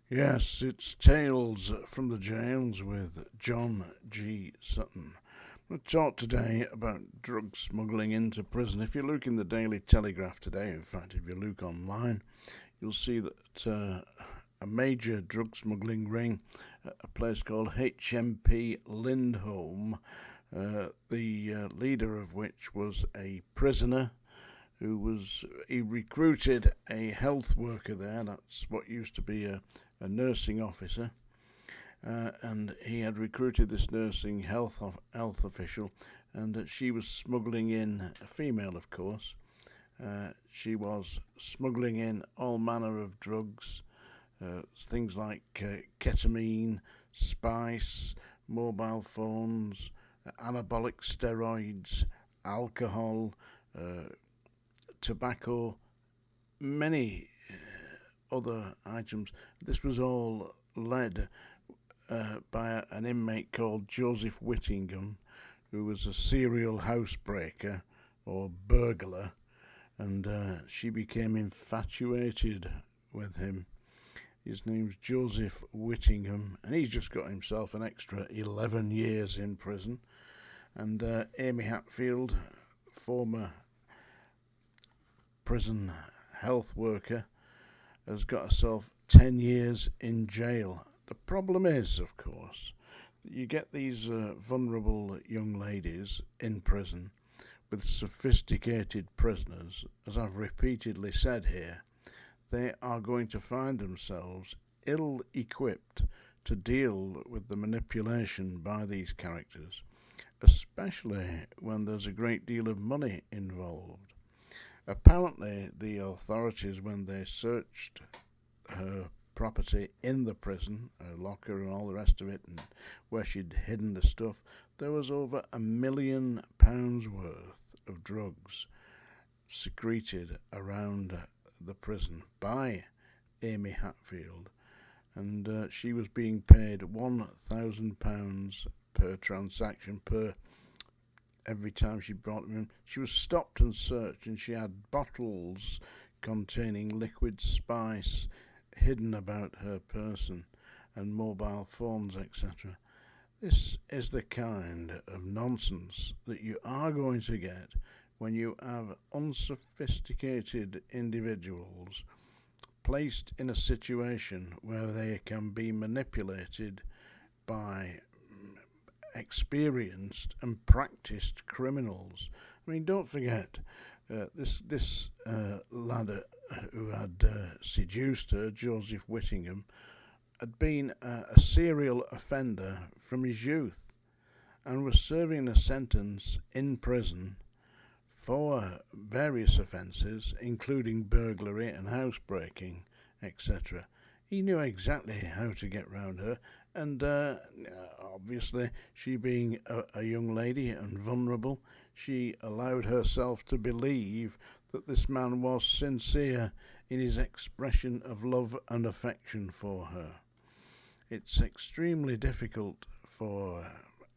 Yes, it's Tales from the Jails with John G. Sutton. We'll talk today about drug smuggling into prison. If you look in the Daily Telegraph today, in fact, if you look online, you'll see that a major drug smuggling ring, a place called HMP Lindholme, the leader of which was a prisoner he recruited a health worker there. That's what used to be a nursing officer, and he had recruited this nursing health official, and she was smuggling in a female, of course. She was smuggling in all manner of drugs, things like ketamine, spice, mobile phones, anabolic steroids, alcohol, tobacco, many other items. This was all led by an inmate called Joseph Whittingham, who was a serial housebreaker or burglar, and she became infatuated with him. His name's Joseph Whittingham, and he's just got himself an extra 11 years in prison. And Amy Hatfield, former prison health worker, has got herself 10 years in jail. The problem is, of course, that you get these vulnerable young ladies in prison with sophisticated prisoners. As I've repeatedly said here, they are going to find themselves ill-equipped to deal with the manipulation by these characters, especially when there's a great deal of money involved. Apparently, the authorities, when they searched her property in the prison, her locker and all the rest of it, and where she'd hidden the stuff, there was over £1 million worth of drugs secreted around the prison by Amy Hatfield, and she was being paid £1,000 per transaction, per every time she brought them in. She was stopped and searched, and she had bottles containing liquid spice hidden about her person, and mobile phones, etc. This is the kind of nonsense that you are going to get when you have unsophisticated individuals placed in a situation where they can be manipulated by experienced and practiced criminals. I mean, don't forget, this lad who had seduced her, Joseph Whittingham, had been a serial offender from his youth and was serving a sentence in prison for various offences, including burglary and housebreaking, etc. He knew exactly how to get round her, and obviously, she being a young lady and vulnerable, she allowed herself to believe that this man was sincere in his expression of love and affection for her. It's extremely difficult for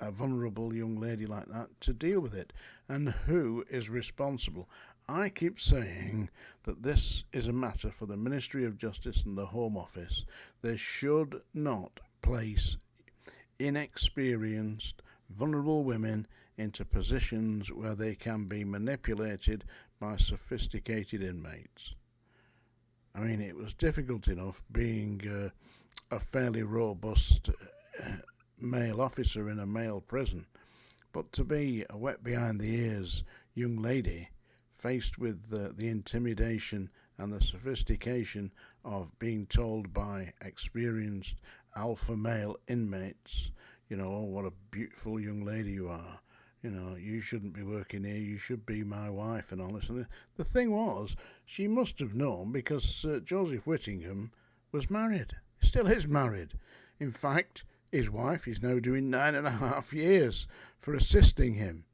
a vulnerable young lady like that to deal with it. And who is responsible? I keep saying that this is a matter for the Ministry of Justice and the Home Office. They should not place inexperienced, vulnerable women into positions where they can be manipulated by sophisticated inmates. I mean, it was difficult enough being a fairly robust male officer in a male prison, but to be a wet behind the ears young lady faced with the intimidation and the sophistication of being told by experienced alpha male inmates, oh, what a beautiful young lady you are, you shouldn't be working here, you should be my wife, and all this. And the thing was, she must have known, because Joseph Whittingham was married, still is married. In fact, his wife is now doing 9.5 years for assisting him,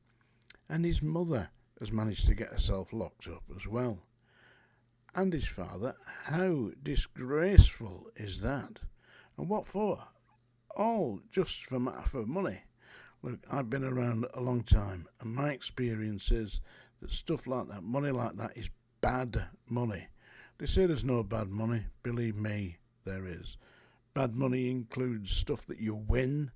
and his mother has managed to get herself locked up as well. And his father. How disgraceful is that? And what for? All just for money. Look, I've been around a long time, and my experience is that stuff like that, money like that, is bad money. They say there's no bad money. Believe me, there is. Bad money includes stuff that you win.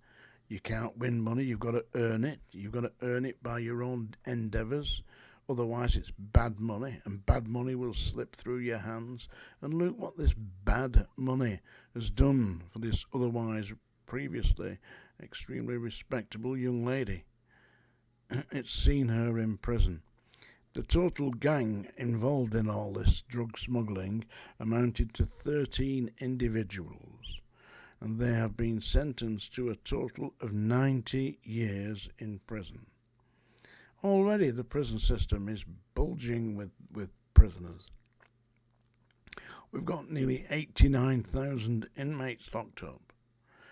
You can't win money, you've got to earn it. You've got to earn it by your own endeavours. Otherwise it's bad money, and bad money will slip through your hands. And look what this bad money has done for this otherwise previously extremely respectable young lady. It's seen her in prison. The total gang involved in all this drug smuggling amounted to 13 individuals, and they have been sentenced to a total of 90 years in prison. Already the prison system is bulging with prisoners. We've got nearly 89,000 inmates locked up,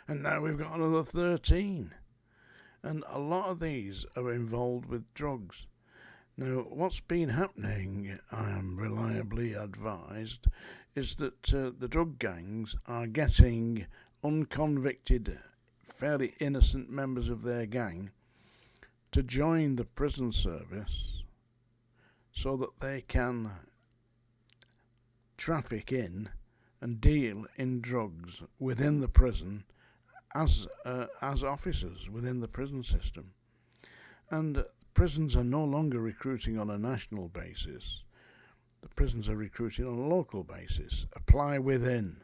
and now we've got another 13. And a lot of these are involved with drugs. Now, what's been happening, I am reliably advised, is that the drug gangs are getting unconvicted, fairly innocent members of their gang to join the prison service so that they can traffic in and deal in drugs within the prison as officers within the prison system. And prisons are no longer recruiting on a national basis. The prisons are recruiting on a local basis. Apply within.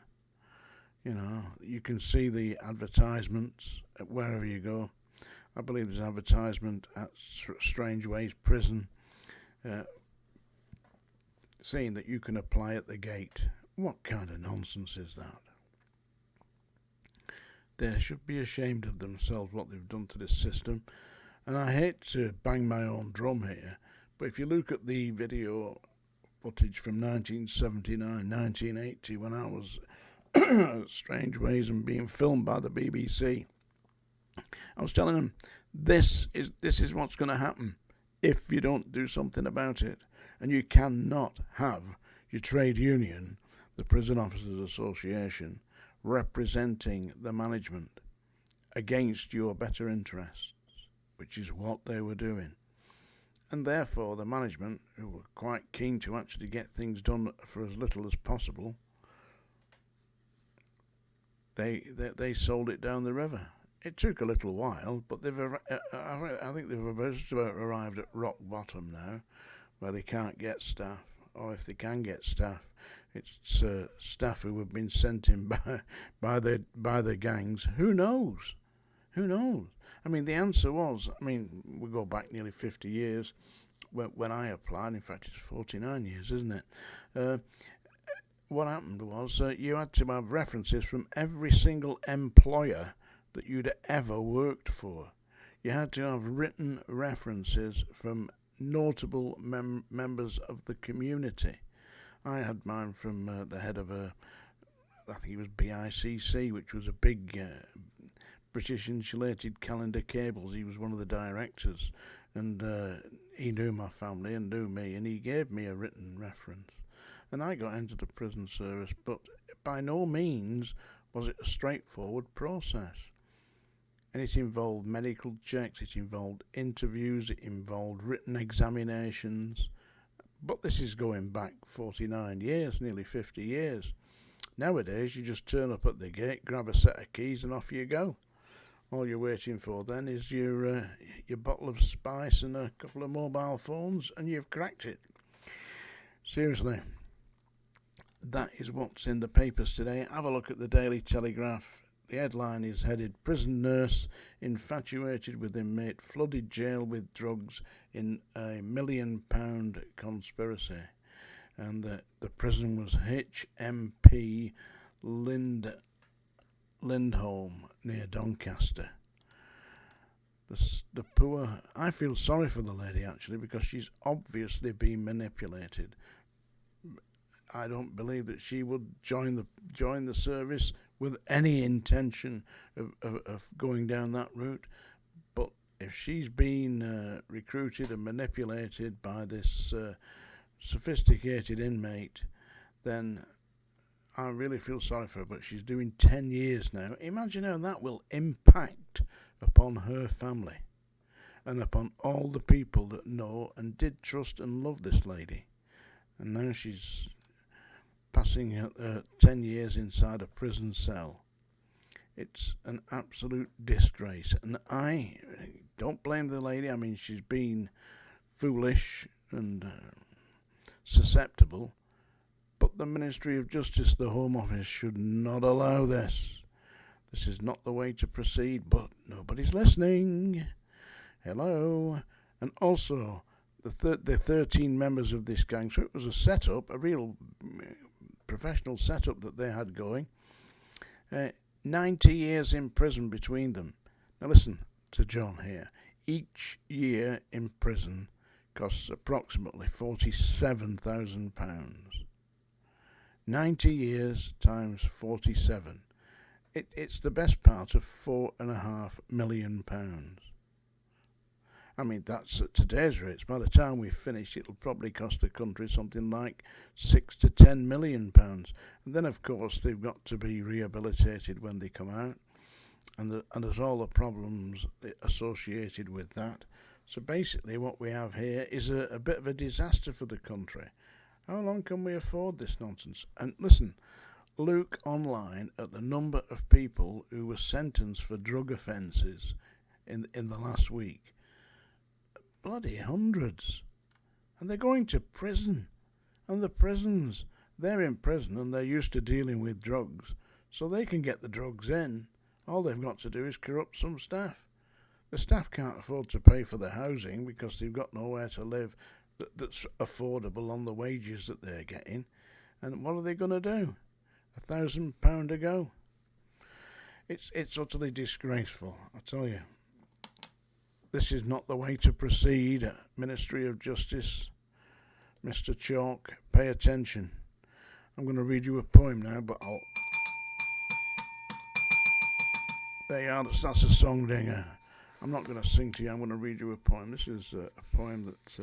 You know, you can see the advertisements wherever you go. I believe there's advertisement at Strange Ways Prison saying that you can apply at the gate. What kind of nonsense is that? They should be ashamed of themselves, what they've done to this system. And I hate to bang my own drum here, but if you look at the video footage from 1979, 1980, when I was at Strange Ways and being filmed by the BBC, I was telling them, this is what's going to happen if you don't do something about it. And you cannot have your trade union, the Prison Officers Association, representing the management against your better interests, which is what they were doing. And therefore the management, who were quite keen to actually get things done for as little as possible, they sold it down the river. It took a little while, but I think they've just about arrived at rock bottom now, where they can't get staff, or if they can get staff, it's staff who have been sent in by the gangs. Who knows? Who knows? I mean, the answer was, we go back nearly 50 years when I applied. In fact, it's 49 years, isn't it? What happened was you had to have references from every single employer that you'd ever worked for. You had to have written references from notable members of the community. I had mine from the head of I think it was BICC, which was a big British Insulated Calendar Cables. He was one of the directors, and he knew my family and knew me, and he gave me a written reference. And I got into the prison service, but by no means was it a straightforward process. And it involved medical checks, it involved interviews, it involved written examinations. But this is going back 49 years, nearly 50 years. Nowadays, you just turn up at the gate, grab a set of keys, and off you go. All you're waiting for then is your bottle of spice and a couple of mobile phones, and you've cracked it. Seriously, that is what's in the papers today. Have a look at the Daily Telegraph. The headline is headed, "Prison Nurse Infatuated with Inmate Flooded Jail with Drugs in a £1 million Conspiracy." And the prison was HMP Lindholme near Doncaster. The poor, I feel sorry for the lady actually, because she's obviously been manipulated. I don't believe that she would join the service with any intention of going down that route. But if she's been recruited and manipulated by this sophisticated inmate, then I really feel sorry for her. But she's doing 10 years now. Imagine how that will impact upon her family and upon all the people that know and did trust and love this lady. And now she's passing 10 years inside a prison cell. It's an absolute disgrace. And I don't blame the lady. I mean, she's been foolish and susceptible. But the Ministry of Justice, the Home Office, should not allow this. This is not the way to proceed, but nobody's listening. Hello. And also, the 13 members of this gang, so it was a setup, a real professional setup that they had going. 90 years in prison between them. Now listen to John here. Each year in prison costs approximately £47,000. 90 years times 47. It's the best part of £4.5 million. I mean, that's at today's rates. By the time we finish, it'll probably cost the country something like £6 to £10 million. And then, of course, they've got to be rehabilitated when they come out. And there's all the problems associated with that. So basically what we have here is a bit of a disaster for the country. How long can we afford this nonsense? And listen, look online at the number of people who were sentenced for drug offences in the last week. Bloody hundreds. And they're going to prison. And the prisons, they're in prison and they're used to dealing with drugs. So they can get the drugs in. All they've got to do is corrupt some staff. The staff can't afford to pay for their housing because they've got nowhere to live that's affordable on the wages that they're getting. And what are they going to do? £1,000 a go? It's utterly disgraceful, I tell you. This is not the way to proceed. Ministry of Justice, Mr. Chalk, pay attention. I'm going to read you a poem now, but there you are, that's a song dinger. I'm not going to sing to you, I'm going to read you a poem. This is a poem that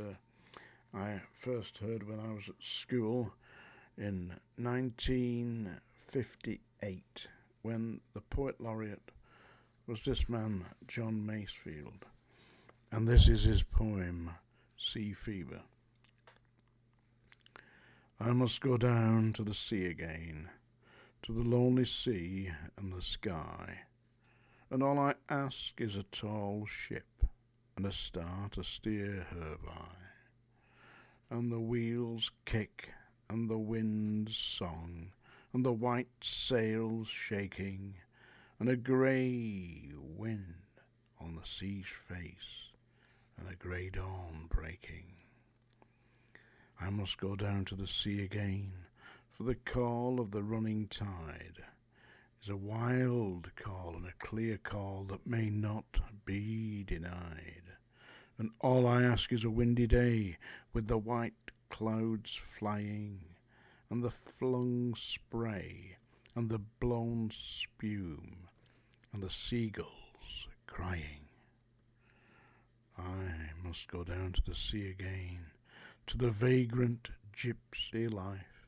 I first heard when I was at school in 1958, when the poet laureate was this man, John Masefield. And this is his poem, Sea Fever. I must go down to the sea again, to the lonely sea and the sky, and all I ask is a tall ship and a star to steer her by, and the wheels kick and the wind's song and the white sails shaking and a grey wind on the sea's face and a grey dawn breaking. I must go down to the sea again, for the call of the running tide is a wild call and a clear call that may not be denied. And all I ask is a windy day with the white clouds flying and the flung spray and the blown spume and the seagulls crying. I must go down to the sea again, to the vagrant gypsy life,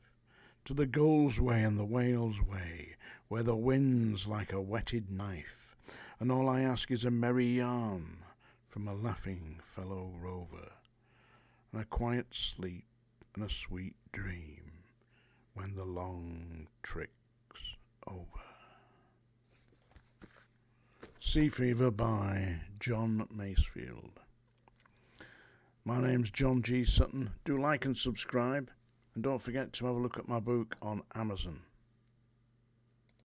to the gull's way and the whale's way, where the wind's like a whetted knife, and all I ask is a merry yarn from a laughing fellow rover, and a quiet sleep and a sweet dream when the long trick's over. Sea Fever by John Masefield. My name's John G. Sutton. Do like and subscribe, and don't forget to have a look at my book on Amazon.